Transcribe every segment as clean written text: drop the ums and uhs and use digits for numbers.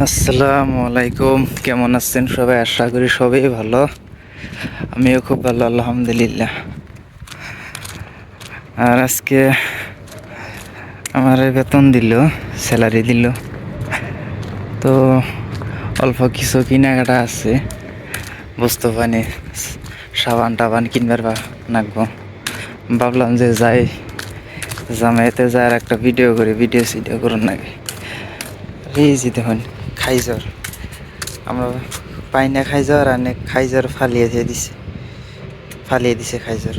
আসসালামু আলাইকুম, কেমন আছেন সবাই? আশা করি সবাই ভালো। আমিও খুব ভালো, আলহামদুলিল্লাহ। আর আজকে আমার বেতন দিল, স্যালারি দিল, তো অল্প কিছু কেনাকাটা আছে, বুঝতে পারি সাবান টাবান কিনবার নাকবো। ভাবলাম যে যাই জামাইতে যার একটা ভিডিও করে ভিডিও করুন নাকি। এই যে দেখুন খাইজর, আমরা পাই না খাইজর, অনেক খাইজর ফালিয়ে দিছে খাইজর।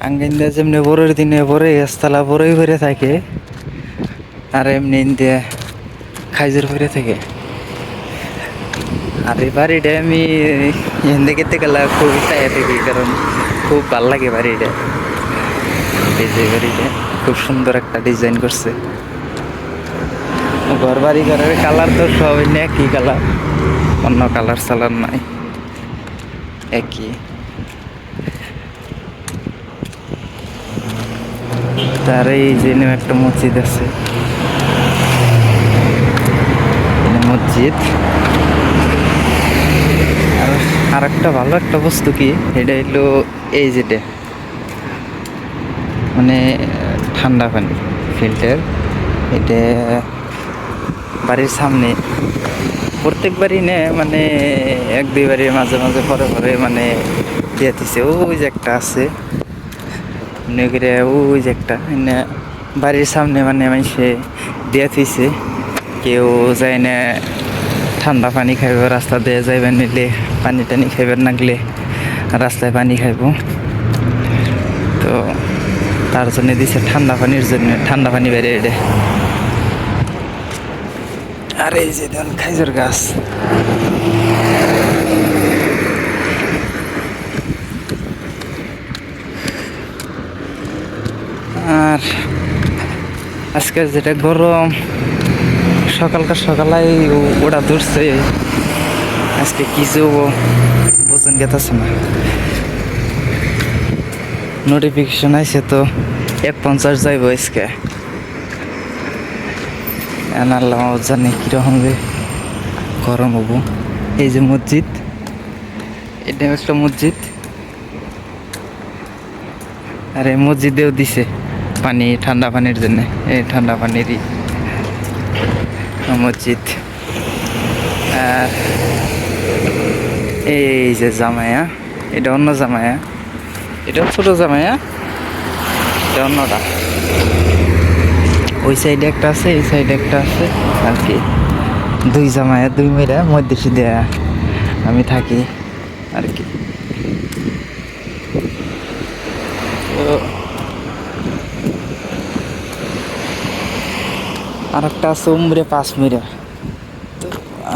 আঙ্গিন্দা যেমনি বড়ের দিনে বড়ে গাছতলা বড়ই ভরে থাকে, আর এমনি ইন্দিয়া খাইজর ভরে থাকে। আর এই বাড়িটা আমি এখান থেকে গেলে খুব চাইয়া থাকি, কারণ খুব ভাল লাগে বাড়িটা। এই যে বাড়িটা খুব সুন্দর একটা ডিজাইন করছে। ঘর বাড়ি ঘরের কালার তো সব একই কালার, অন্য কালার সালার নাই, একই। তার এই যে একটা মসজিদ আছে, মসজিদ। আর একটা ভালো একটা বস্তু কি, এটা হইলো এই যেটা মানে ঠান্ডা পানি ফিল্টার। এটা বাড়ির সামনে প্রত্যেক বাড়ি নে, মানে এক দুই বাড়ির মাঝে মাঝে পরে পরে মানে দিয়ে দিছে। ওই যে একটা আছে নগরে, ওই যে একটা বাড়ির সামনে মানে সে দিয়ে দিছে। কেউ যায় না ঠান্ডা পানি খাইব, রাস্তা দিয়ে যাইবেন নিলে পানি টানি খাইবার নাগলে রাস্তায় পানি খাইব, তো তার জন্য দিছে ঠান্ডা পানির জন্য, ঠান্ডা পানি বেড়ে এড়ে। আর এই যে দেন খাইজর গাছ, আর আজকে যেটা গরম, সকালাই ওটা ধরছে, আজকে কিছু বোঝন গেতেছে না। নোটিফিকেশন আইছে তো 150 যাইব আজকে। আল্লাহ জানি কিরকম যে গরম হবো। এই যে মসজিদ, এটা একটা মসজিদ, আর এই মসজিদেও দিছে পানি ঠান্ডা পানির জন্য। এই ঠান্ডা পানিরই মসজিদ। আর এই যে জামায়া, এটা অন্য জামায়া, এটা ছোট জামায়া, এটা অন্যটা। ওই সাইডে একটা আছে, এই সাইডে একটা আছে, আর কি দুই জামায়া, দুই মেয়েরা মধ্যে দেয়া আমি থাকি আর কি। আর একটা আছে উমরে 5 মিরা, তো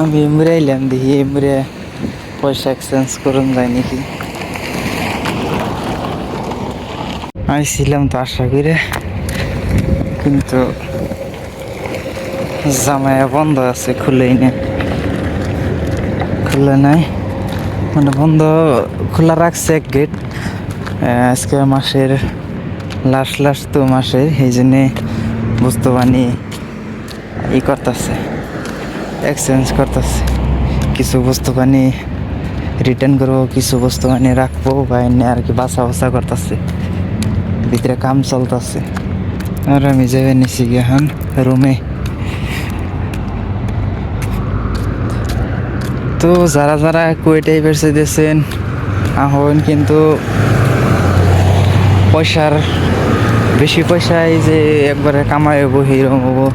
আমি এমরে আইলাম, দেখি এমরে পয়সা এক্সচেঞ্জ করুন যায় নাকি। আইছিলাম তো আশা করে, কিন্তু জামায়া বন্ধ আছে, খুলে নাই, মানে বন্ধ, খোলা রাখছে এক গেট। আজকে মাসের লাস্ট তো মাসের, এই জন্যে বুঝতে পারি করতেছে, এক্সচেঞ্জ করতেছে। কিছু বস্তু পানি রিটার্ন করবো, কিছু বস্তু পানি রাখবো, বা এনে আর কি বাছা করতেছে, ভিতরে কাম চলতেছে। আর আমি যাবে নিছি এখন রুমে। তো যারা কুয়েটাই বেরছে দিয়েছেন আহন, কিন্তু পয়সার বেশি পয়সায় যে একবারে কামাই হবো, হিরম হবো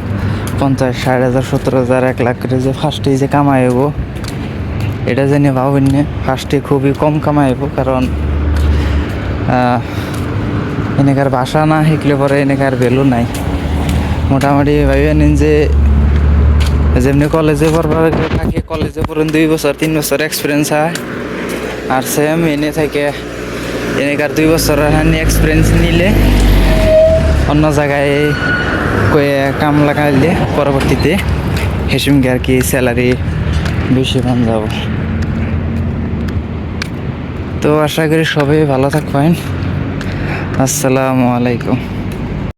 50, 60,000, 70,000, 1 লাখ করে যে ফার্স্টে যে কামাই হবো, এটা জেনে ভাবেন না। ফার্স্টে খুবই কম কামাই হবো, কারণ এনেকার ভাষা না শিখলে পরে এনেকার ভ্যালু নাই। মোটামুটি ভাবিয়ে নিন যে যেমনি কলেজে পড়বার থাকে, কলেজে পড়ুন 2 বছর 3 বছর এক্সপিরিয়েন্স হয়, আর সেম এনে থাকে এনেকার 2 বছর এক্সপিরিয়েন্স নিলে অন্য জায়গায় কয়ে কাম লাগাইলে পরবর্তীতে হেসুমকে আর কি স্যালারি বেশি পান যাব। তো আশা করি সবাই ভালো থাকবেন। আসসালামু আলাইকুম।